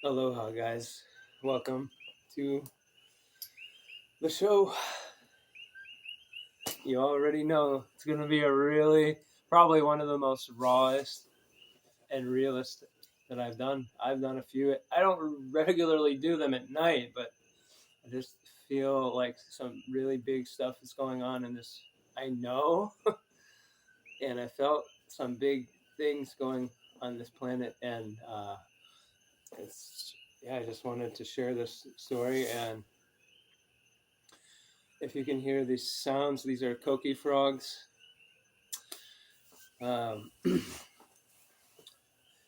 Aloha, guys. Welcome to the show. You already know it's going to be probably one of the most rawest and realist that I've done. I've done a few. I don't regularly do them at night, but I just feel like some really big stuff is going on in this. I know, and I felt some big things going on this planet, and I just wanted to share this story. And if you can hear these sounds, these are coqui frogs. Um,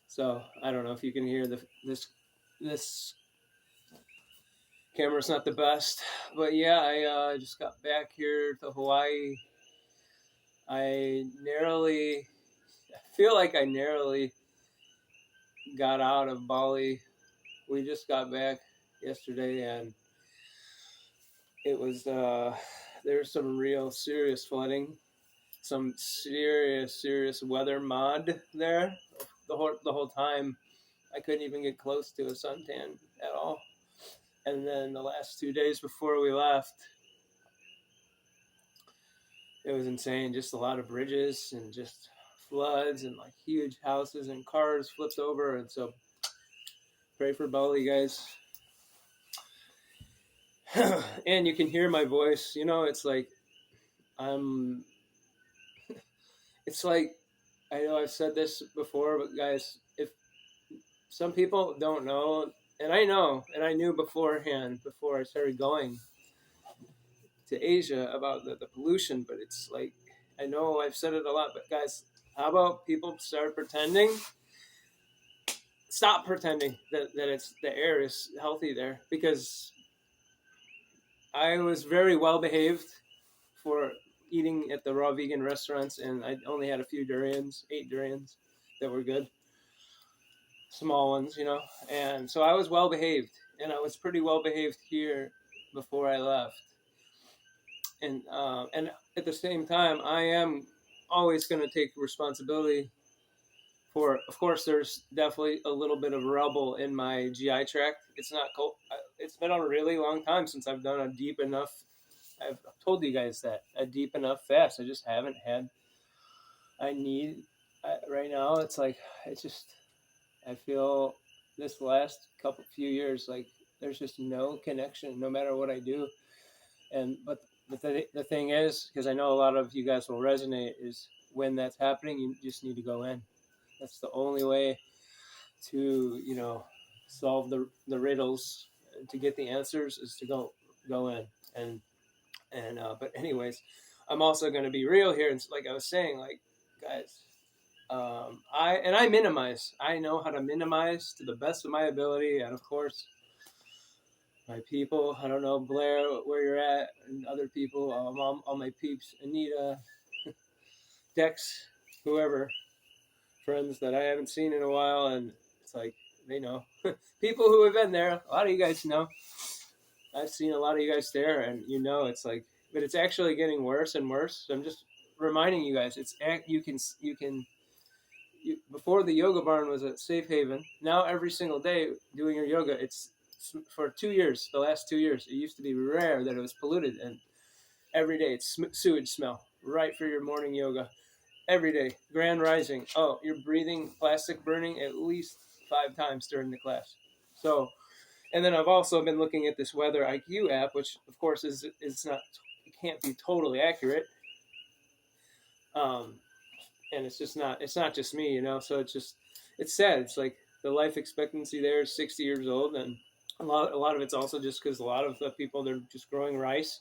so I don't know if you can hear this camera's not the best, but yeah, I just got back here to Hawaii. I feel like I narrowly got out of Bali. We just got back yesterday, and it was there's some real serious flooding, some serious weather mod there. The whole time, I couldn't even get close to a suntan at all. And then the last 2 days before we left, it was insane. Just a lot of bridges and just floods and like huge houses and cars flipped over. And so pray for Bali, guys. And you can hear my voice. It's like I'm. It's like I know I've said this before, but guys, if some people don't know, and I know, and I knew beforehand before I started going to Asia about the pollution, but it's like, I know I've said it a lot, but guys, how about people start pretending? Stop pretending that it's the air is healthy there, because I was very well behaved for eating at the raw vegan restaurants, and I only had a few durians, 8 durians that were good, small ones, and so I was well behaved, and I was pretty well behaved here before I left. And at the same time, I am always going to take responsibility for. Of course, there's definitely a little bit of rubble in my GI tract. It's not cold. It's been a really long time since I've done a deep enough. I've told you guys that a deep enough fast. I just haven't had. Right now. It's like I feel this last few years like there's just no connection, no matter what I do. But the thing is, because I know a lot of you guys will resonate, is when that's happening, you just need to go in. That's the only way to solve the riddles, to get the answers, is to go in. But anyways, I'm also going to be real here, and like I was saying, like, guys, I minimize. I know how to minimize to the best of my ability, and of course, my people. I don't know, Blair, where you're at, and other people, all my peeps, Anita, Dex, whoever, friends that I haven't seen in a while, and it's like, they know. People who have been there, a lot of you guys know. I've seen a lot of you guys there, and it's like, but it's actually getting worse and worse. So I'm just reminding you guys, before the yoga barn was a safe haven. Now every single day doing your yoga, it's for 2 years, the last 2 years, it used to be rare that it was polluted, and every day it's sewage smell, right for your morning yoga. Every day, grand rising. Oh, you're breathing plastic burning at least 5 times during the class. So, and then I've also been looking at this Weather IQ app, which of course is not, it can't be totally accurate. And it's not just me, so it's sad. It's like the life expectancy there is 60 years old, and a lot of it's also just because a lot of the people, they're just growing rice,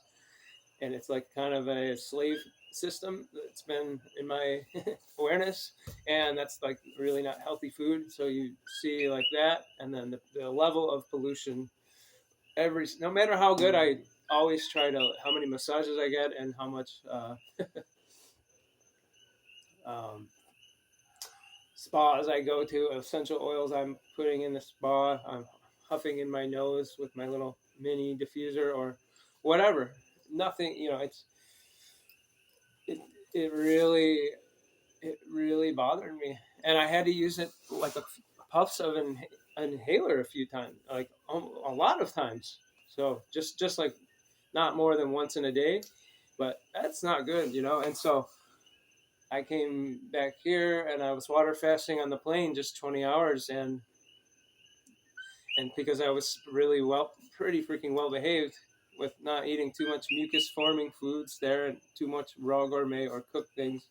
and it's like kind of a slave system that's been in my awareness, and that's like really not healthy food. So you see like that, and then the level of pollution, no matter how good, I always try to, how many massages I get and how much spas I go to, essential oils I'm putting in the spa, I'm huffing in my nose with my little mini diffuser or whatever. Nothing, it really bothered me, and I had to use it like puffs of inhaler a few times, like a lot of times. So just like not more than once in a day, but that's not good, you know. And so I came back here and I was water fasting on the plane just 20 hours, and because I was really pretty freaking well behaved with not eating too much mucus forming foods there and too much raw gourmet or cooked things.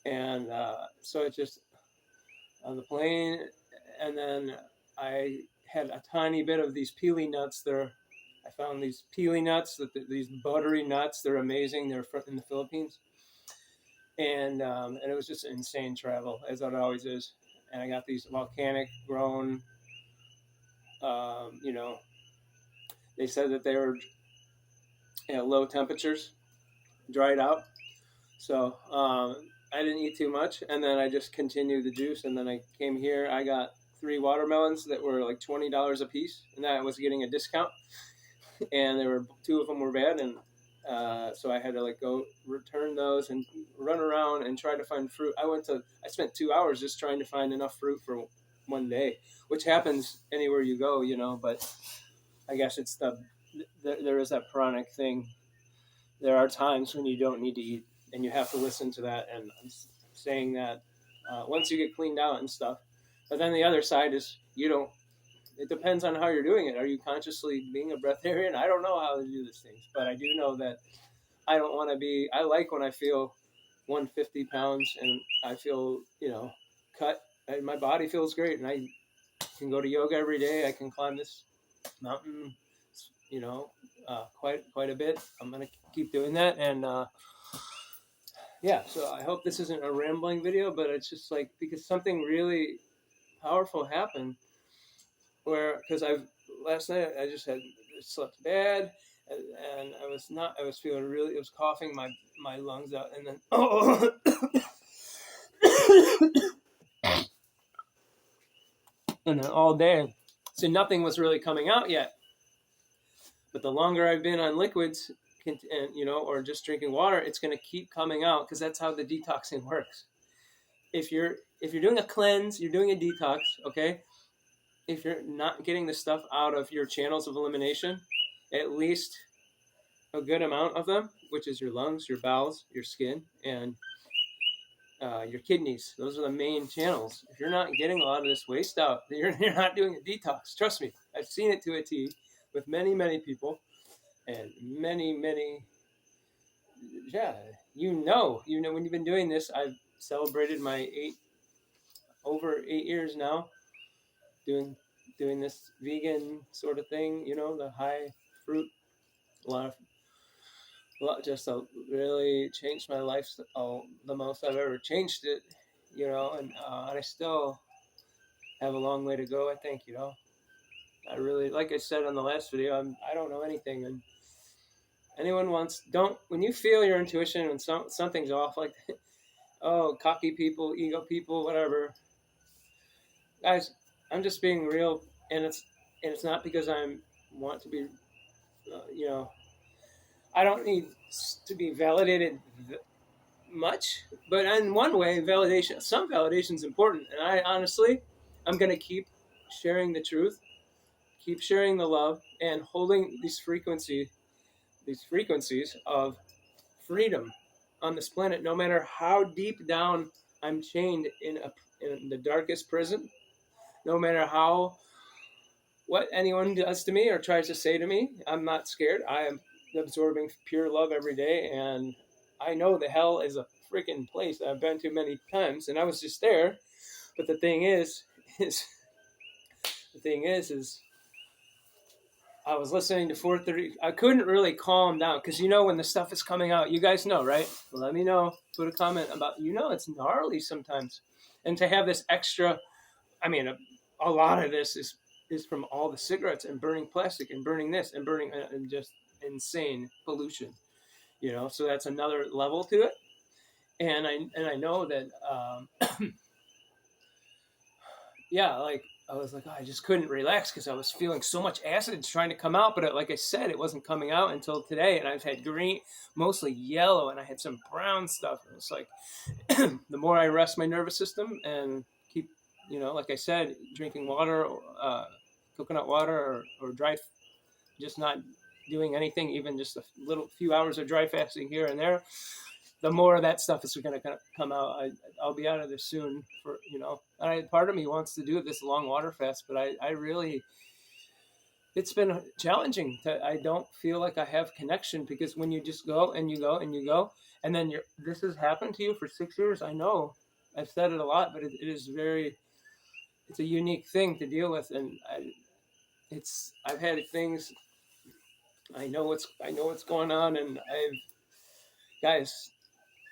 And so it just on the plane, and then I had a tiny bit of these peely nuts. I found these peely nuts, these buttery nuts. They're amazing. They're in the Philippines, and it was just insane travel, as it always is. And I got these volcanic grown, you know, they said that they were at low temperatures, dried out. So I didn't eat too much, and then I just continued the juice. And then I came here. I got 3 watermelons that were like $20 a piece, and I was getting a discount. And there were 2 of them were bad, and so I had to like go return those and run around and try to find fruit. I spent 2 hours just trying to find enough fruit for one day, which happens anywhere you go, you know. But I guess it's there is that chronic thing. There are times when you don't need to eat, and you have to listen to that. And I'm saying that once you get cleaned out and stuff. But then the other side is you don't. It depends on how you're doing it. Are you consciously being a breatharian? I don't know how to do these things, but I do know that I don't want to be. I like when I feel 150 pounds and I feel, you know, cut, and my body feels great, and I can go to yoga every day. I can climb this mountain, you know, quite a bit. I'm gonna keep doing that, and yeah. So I hope this isn't a rambling video, but it's just like because something really powerful happened where because last night I just had slept bad, and I was feeling really, it was coughing my lungs out, and then and then all day, so nothing was really coming out yet. But the longer I've been on liquids, and you know, or just drinking water, it's going to keep coming out because that's how the detoxing works. If you're doing a cleanse, you're doing a detox, okay? If you're not getting the stuff out of your channels of elimination, at least a good amount of them, which is your lungs, your bowels, your skin, and your kidneys. Those are the main channels. If you're not getting a lot of this waste out, you're not doing a detox. Trust me, I've seen it to a T with many people, and many. Yeah, you know, when you've been doing this. I've celebrated my over 8 years now, doing this vegan sort of thing. You know, the high fruit, just really changed my life. The most I've ever changed it, you know, and I still have a long way to go. I think, you know, I really, like I said on the last video, I don't know anything, and anyone when you feel your intuition when something's off, like oh, cocky people, ego people, whatever, guys, I'm just being real, and it's not because I want to be, you know, I don't need to be validated much, but in one way, some validation is important, and I'm going to keep sharing the truth, keep sharing the love, and holding these frequencies of freedom on this planet, no matter how deep down I'm chained in the darkest prison, no matter what anyone does to me or tries to say to me. I'm not scared. I am absorbing pure love every day, and I know the hell is a freaking place that I've been to many times, and I was just there. But the thing is I was listening to 430. I couldn't really calm down because, you know, when the stuff is coming out, you guys know, right? Well, let me know. Put a comment about, you know, it's gnarly sometimes. And to have this extra, I mean, a lot of this is from all the cigarettes and burning plastic and burning this and burning and just insane pollution, you know. So that's another level to it. And I know that, yeah, like I was like, oh, I just couldn't relax because I was feeling so much acid trying to come out. But like I said, it wasn't coming out until today. And I've had green, mostly yellow, and I had some brown stuff. And it's like the more I rest my nervous system and keep like I said, drinking water, coconut water, or dry, just not doing anything, even just a little few hours of dry fasting here and there, the more of that stuff is going to come out. I'll be out of this soon. Part of me wants to do this long water fast, but I really, it's been challenging. I don't feel like I have connection, because when you just go and you go and you go, and then this has happened to you for 6 years. I know I've said it a lot, but it is it's a unique thing to deal with, and I've had things. I know what's going on, and guys,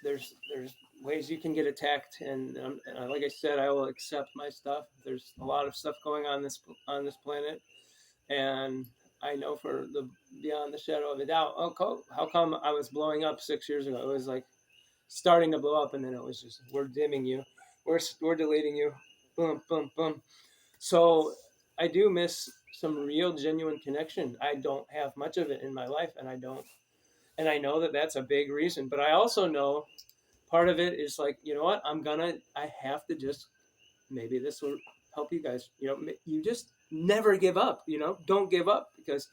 there's ways you can get attacked, and like I said, I will accept my stuff. There's a lot of stuff going on this planet, and I know for the beyond the shadow of a doubt. Oh, how come I was blowing up 6 years ago? It was like starting to blow up, and then it was just, we're dimming you, we're deleting you, boom, boom, boom. So I do miss some real, genuine connection. I don't have much of it in my life, and I know that that's a big reason. But I also know part of it is like, you know what? I have to just, maybe this will help you guys. You just never give up. Don't give up, because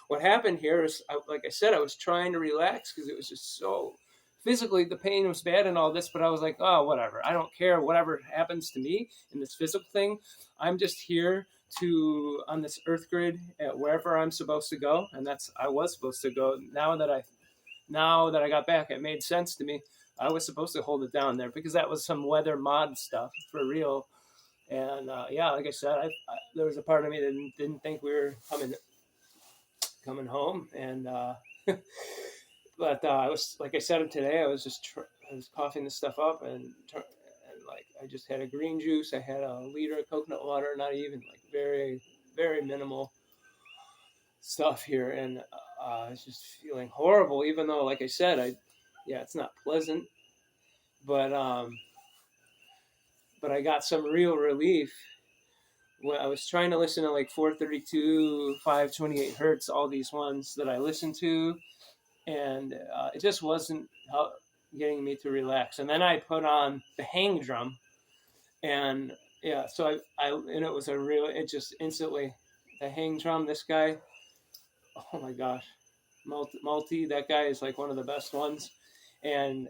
what happened here is, like I said, I was trying to relax because it was just so physically, the pain was bad and all this, but I was like, oh, whatever. I don't care whatever happens to me in this physical thing. I'm just here on this earth grid at wherever I'm supposed to go, and I was supposed to go. Now that I got back, it made sense to me. I was supposed to hold it down there, because that was some weather mod stuff for real. And yeah, like I said, there was a part of me that didn't think we were coming home, and but I was, like I said today, I was coughing this stuff up, and like I just had a green juice. I had a liter of coconut water, not even, like, very, very minimal stuff here, and I was just feeling horrible. Even though, like I said, yeah, it's not pleasant, but I got some real relief when I was trying to listen to, like, 432, 528 hertz, all these ones that I listened to, and it just wasn't getting me to relax. And then I put on the hang drum, and yeah, so and it was it just instantly, the hang drum, this guy, oh my gosh, multi, that guy is like one of the best ones. And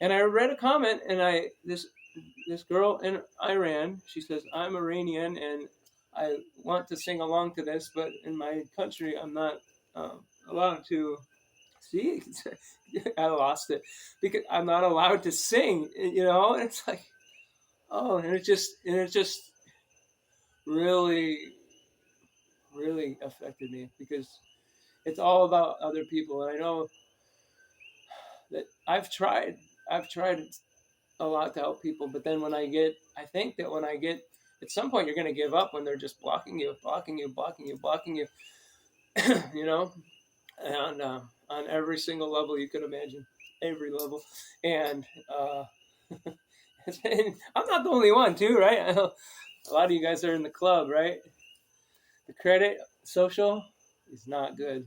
I read a comment, and this girl in Iran, she says, I'm Iranian and I want to sing along to this, but in my country I'm not allowed to. See, I lost it, because I'm not allowed to sing, and it's like, oh, and it just really, really affected me, because it's all about other people. And I know that I've tried a lot to help people, but then I think that when I get, at some point you're going to give up when they're just blocking you, and on every single level you could imagine, every level. And I'm not the only one too, right? A lot of you guys are in the club, right? The credit social is not good.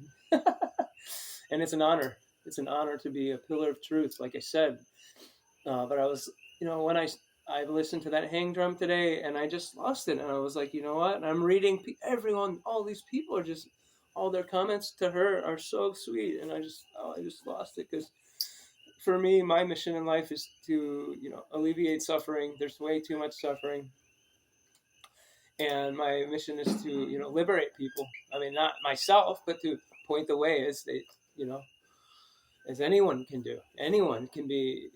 And it's an honor. It's an honor to be a pillar of truth, like I said. But I was, when I listened to that hang drum today, and I just lost it. And I was like, you know what? And I'm reading everyone, all these people are just, all their comments to her are so sweet. And I just lost it, because for me, my mission in life is to, alleviate suffering. There's way too much suffering. And my mission is to, liberate people. I mean, not myself, but to point the way, as they, as anyone can do. Anyone can be,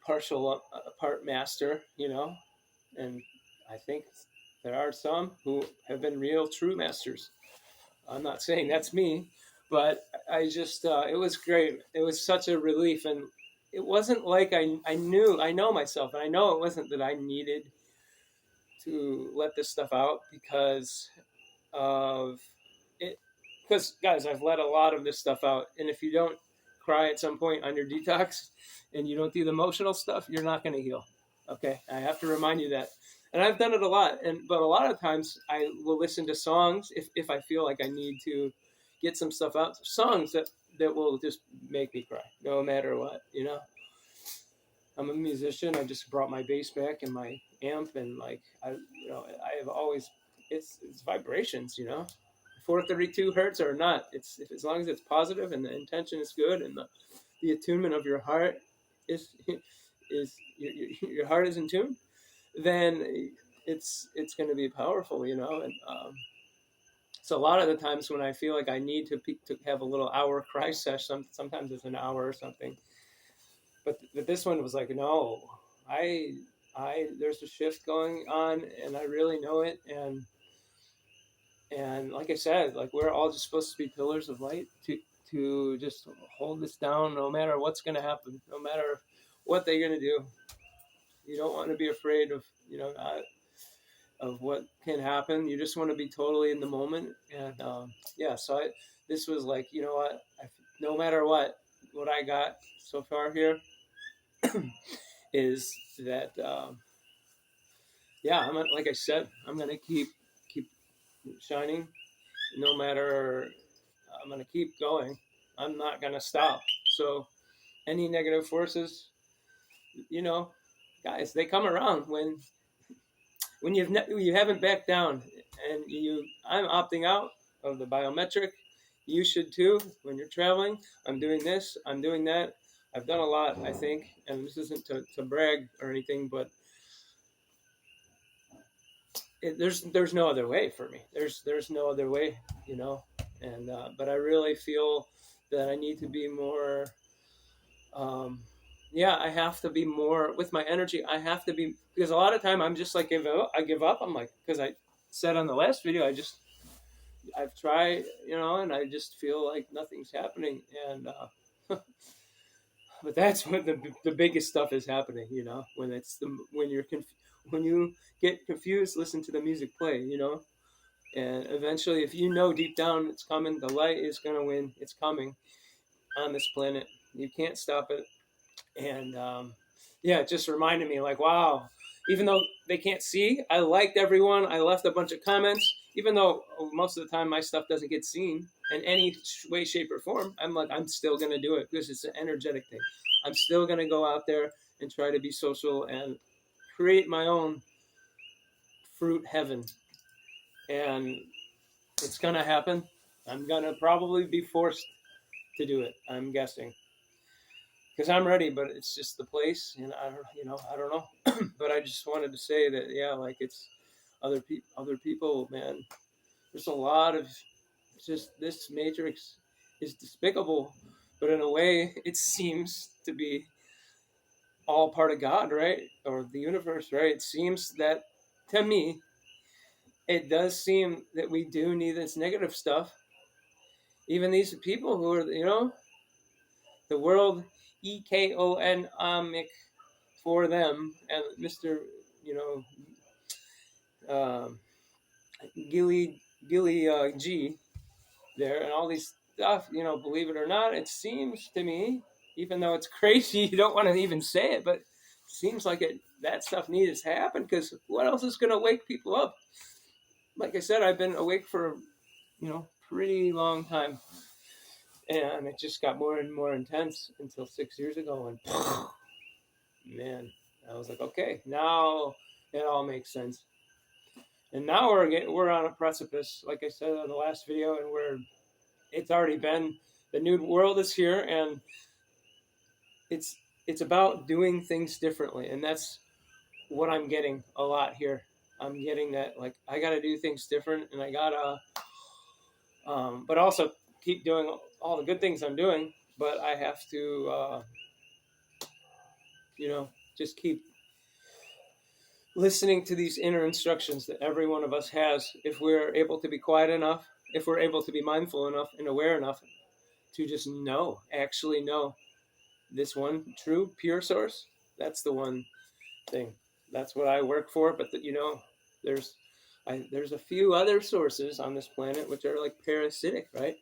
part master, and I think there are some who have been real true masters. I'm not saying that's me, but I just, it was great. It was such a relief, and it wasn't like I know myself, and I know it wasn't that I needed to let this stuff out because of it. Because, guys, I've let a lot of this stuff out, and if you don't cry at some point on your detox and you don't do the emotional stuff, you're not going to heal. Okay, I have to remind you that. And I've done it a lot, but a lot of times I will listen to songs if I feel like I need to get some stuff out. Songs that will just make me cry, no matter what, I'm a musician. I just brought my bass back and my amp, and like I have always it's vibrations, 432 hertz or not. It's if as long as it's positive and the intention is good and the attunement of your heart is your heart is in tune, then it's going to be powerful, and so a lot of the times when I feel like I need to have a little hour cry session, sometimes it's an hour or something, but this one was like, no, I there's a shift going on, and I really know it, and like I said, like we're all just supposed to be pillars of light to just hold this down, no matter what's going to happen, no matter what they're going to do. You don't want to be afraid of of what can happen. You just want to be totally in the moment, and yeah. So this was like, what, no matter what I got so far here is that yeah, like I said, I'm gonna keep shining, no matter. I'm gonna keep going. I'm not gonna stop. So any negative forces, you know, guys, they come around when you haven't backed down, and I'm opting out of the biometric. You should too. When you're traveling, I'm doing this, I'm doing that. I've done a lot, I think, and this isn't to brag or anything, but there's no other way for me. There's no other way, and but I really feel that I need to be more. Yeah, I have to be more with my energy. I have to be, because a lot of time I'm just like I give up. I'm like, because I said on the last video, I've tried, and I just feel like nothing's happening, and but that's when the biggest stuff is happening, when when you get confused, listen to the music play, and eventually, if deep down it's coming, the light is going to win. It's coming on this planet. You can't stop it. And yeah, it just reminded me, like, wow, even though they can't see, I liked everyone. I left a bunch of comments, even though most of the time my stuff doesn't get seen in any way, shape, or form. I'm still going to do it because it's an energetic thing. I'm still going to go out there and try to be social and create my own fruit heaven. And it's going to happen. I'm going to probably be forced to do it, I'm guessing, because I'm ready, but it's just the place, and I don't know. But I just wanted to say that, yeah, like it's other people, man. There's a lot of just this matrix is despicable, but in a way, it seems to be all part of God, right, or the universe, right? It seems that, to me, it does seem that we do need this negative stuff. Even these people who are, the world economic for them, and Mr. You know, Gilly G there, and all these stuff. Believe it or not, it seems to me, even though it's crazy, you don't want to even say it, but it seems like that stuff needs to happen, because what else is going to wake people up? Like I said, I've been awake for pretty long time, and it just got more and more intense until 6 years ago, and man, I was like, okay, now it all makes sense. And now we're on a precipice, like I said in the last video, and it's already been, the new world is here, and it's about doing things differently, and that's what I'm getting a lot here. I'm getting that, like, I got to do things different, and I gotta, but also keep doing all the good things I'm doing. But I have to, just keep listening to these inner instructions that every one of us has, if we're able to be quiet enough, if we're able to be mindful enough and aware enough to just actually know this one true pure source. That's the one thing. That's what I work for. But there's a few other sources on this planet which are like parasitic, right?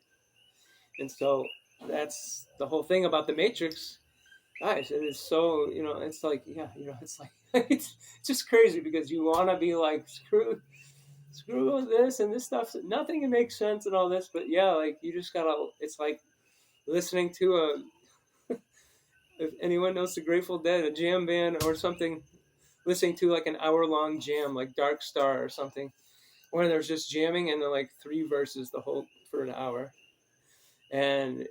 And so that's the whole thing about the matrix, guys. It is so, it's like, yeah, it's like it's just crazy, because you want to be like, screw this and this stuff, nothing makes sense and all this, but yeah, like you just gotta, it's like listening to if anyone knows the Grateful Dead, a jam band or something, listening to like an hour-long jam, like Dark Star or something, where there's just jamming and then like 3 verses the whole for an hour. And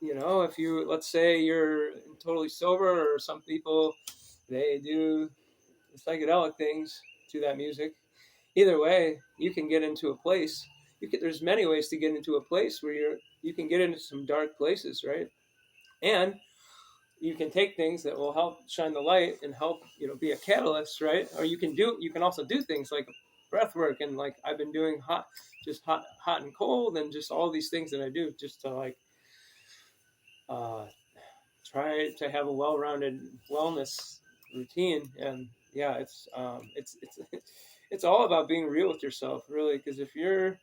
if you, let's say you're totally sober, or some people, they do psychedelic things to that music. Either way, you can get into a place. There's many ways to get into a place where you can get into some dark places, right? And you can take things that will help shine the light and help be a catalyst, right? Or you can also do things like breath work, and like I've been doing hot and cold, and just all these things that I do just to like try to have a well-rounded wellness routine. And yeah, it's all about being real with yourself, really, because if you're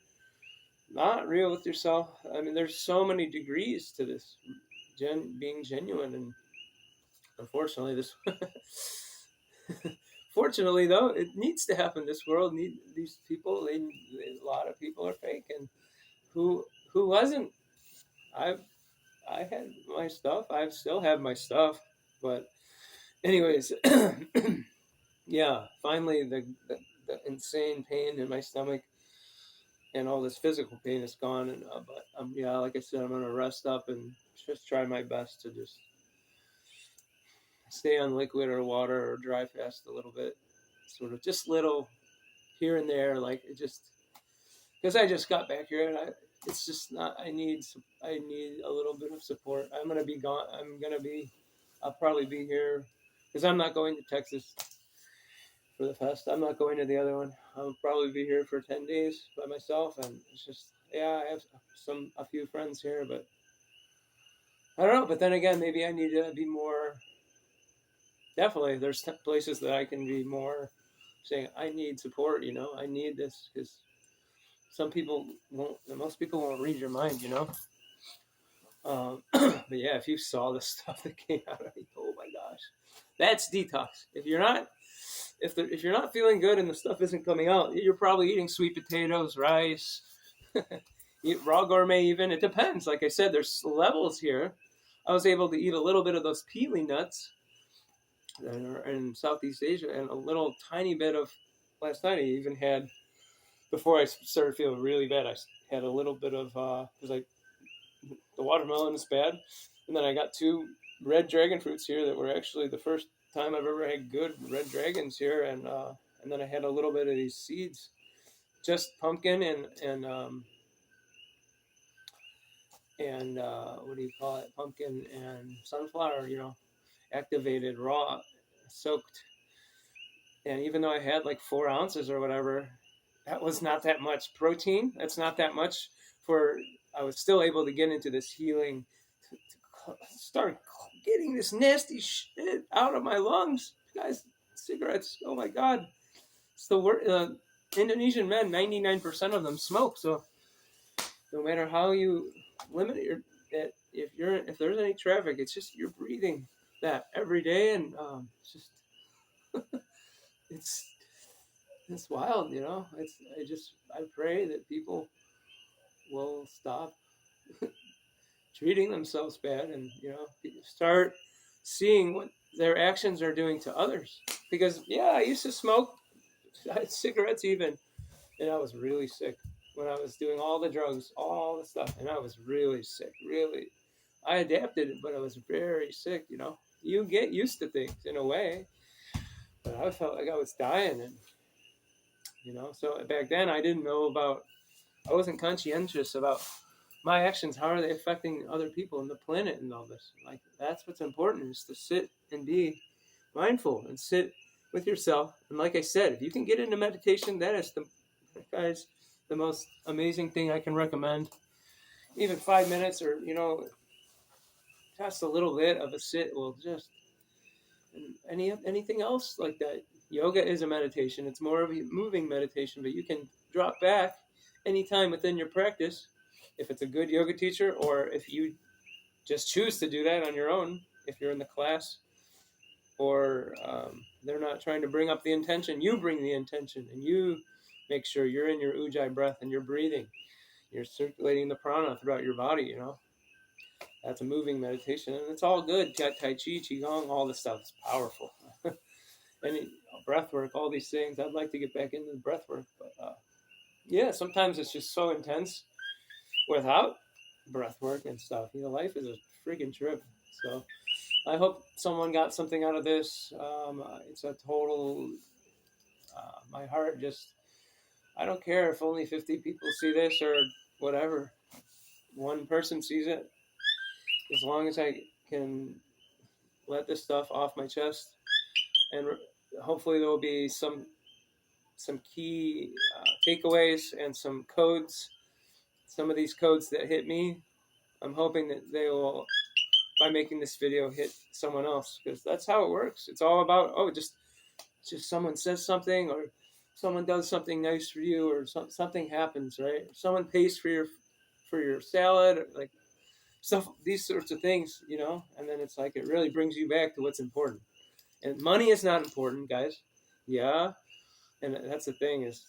not real with yourself, I mean, there's so many degrees to this being genuine. And unfortunately, fortunately though, it needs to happen. This world need these people. A lot of people are fake, and who wasn't. I had my stuff. I still have my stuff, but anyways, yeah. Finally, the insane pain in my stomach and all this physical pain is gone. And but yeah, like I said, I'm gonna rest up and just try my best to just stay on liquid or water or dry fast a little bit, sort of just little here and there, like it just because I just got back here, and it's just not. I need a little bit of support. I'm gonna be gone. I'll probably be here because I'm not going to Texas for the fest. I'm not going to the other one. I'll probably be here for 10 days by myself, and it's just, yeah, I have a few friends here, but I don't know. But then again, maybe I need to be more. Definitely, there's places that I can be more saying I need support. I need this because most people won't read your mind. But yeah, if you saw the stuff that came out of me, oh my gosh, that's detox. If you're not feeling good and the stuff isn't coming out, you're probably eating sweet potatoes, rice, eat raw gourmet. Even, it depends. Like I said, there's levels here. I was able to eat a little bit of those peely nuts in Southeast Asia, and a little tiny bit of last night. I even had, before I started feeling really bad, I had a little bit of because the watermelon is bad, and then I got 2 red dragon fruits here that were actually the first time I've ever had good red dragons here, and then I had a little bit of these seeds, just pumpkin and what do you call it? Pumpkin and sunflower, activated, raw, soaked. And even though I had like 4 ounces or whatever, that was not that much protein. That's not that much I was still able to get into this healing, to start getting this nasty shit out of my lungs. Guys, cigarettes, oh my God. It's the worst. Indonesian men, 99% of them smoke. So no matter how you limit if there's any traffic, it's just you're breathing that every day, and it's just it's wild, I pray that people will stop treating themselves bad, and start seeing what their actions are doing to others. Because yeah, I used to smoke cigarettes even, and I was really sick when I was doing all the drugs, all the stuff, and I was really sick. Really, I adapted, but I was very sick. You get used to things in a way, but I felt like I was dying, and so back then I didn't know about. I wasn't conscientious about my actions. How are they affecting other people and the planet and all this? Like, that's what's important, is to sit and be mindful and sit with yourself. And like I said, if you can get into meditation, that is the most amazing thing I can recommend. Even 5 minutes, or just a little bit of a sit will just, anything else like that. Yoga is a meditation. It's more of a moving meditation, but you can drop back anytime within your practice if it's a good yoga teacher, or if you just choose to do that on your own, if you're in the class, or they're not trying to bring up the intention. You bring the intention, and you make sure you're in your ujjayi breath and you're breathing. You're circulating the prana throughout your body, That's a moving meditation, and it's all good. Tai Chi, Qigong, all this stuff is powerful. And breath work, all these things. I'd like to get back into the breath work, but yeah, sometimes it's just so intense without breath work and stuff. Life is a freaking trip. So I hope someone got something out of this. It's a total. My heart just. I don't care if only 50 people see this or whatever. One person sees it. As long as I can let this stuff off my chest, and hopefully there will be some key takeaways and some codes. Some of these codes that hit me, I'm hoping that they will, by making this video, hit someone else, because that's how it works. It's all about just someone says something, or someone does something nice for you, or something happens, right? Someone pays for your salad, or like stuff, these sorts of things, and then it's like it really brings you back to what's important. And money is not important, guys. Yeah, and that's the thing is,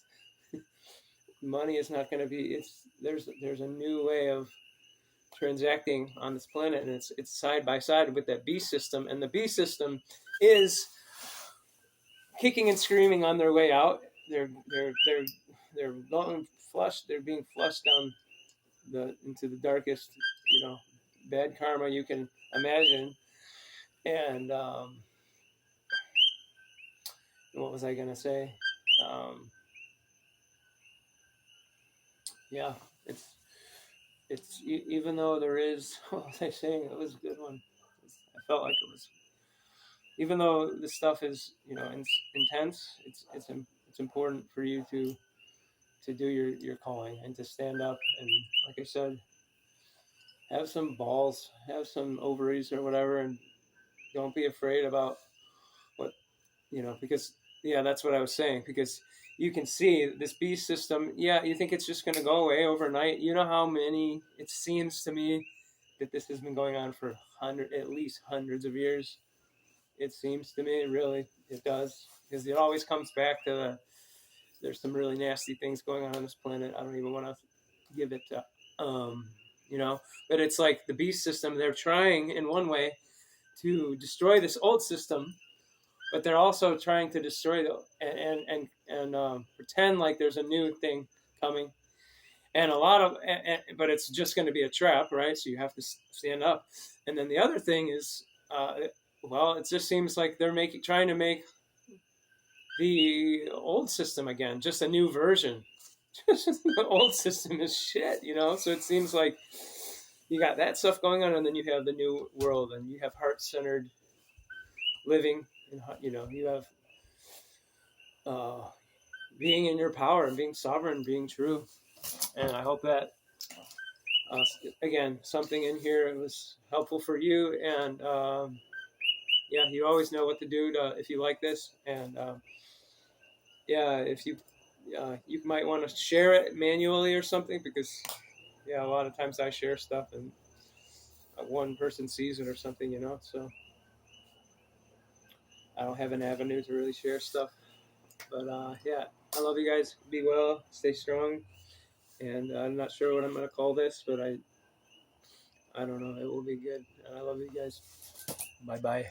money is not going to be. There's a new way of transacting on this planet, and it's side by side with that beast system, and the beast system is kicking and screaming on their way out. They're going flushed. They're being flushed down into the darkest, bad karma you can imagine. And what was I gonna say? Yeah, it's even though there is, what was I saying? It was a good one. I felt like it was, even though this stuff is intense, it's important for you to do your calling and to stand up and, like I said, have some balls, have some ovaries or whatever, and don't be afraid about what because that's what I was saying, because you can see this beast system. Yeah, you think it's just going to go away overnight. You know how many, it seems to me that this has been going on for at least hundreds of years. It seems to me, really, it does, because it always comes back to there's some really nasty things going on this planet. I don't even want to give it to, but it's like the beast system. They're trying in one way to destroy this old system, but they're also trying to destroy and pretend like there's a new thing coming. And a lot of, but it's just going to be a trap, right? So you have to stand up. And then the other thing is, it just seems like they're trying to make the old system again, just a new version. The old system is shit, So it seems like you got that stuff going on, and then you have the new world, and you have heart-centered living, and you have being in your power and being sovereign, being true. And I hope that again, something in here was helpful for you. And you always know what to do if you like this. And if you might want to share it manually or something, because a lot of times I share stuff and one person sees it or something, so I don't have an avenue to really share stuff. But I love you guys. Be well, stay strong. And I'm not sure what I'm going to call this, but I don't know. It will be good. And I love you guys. Bye-bye.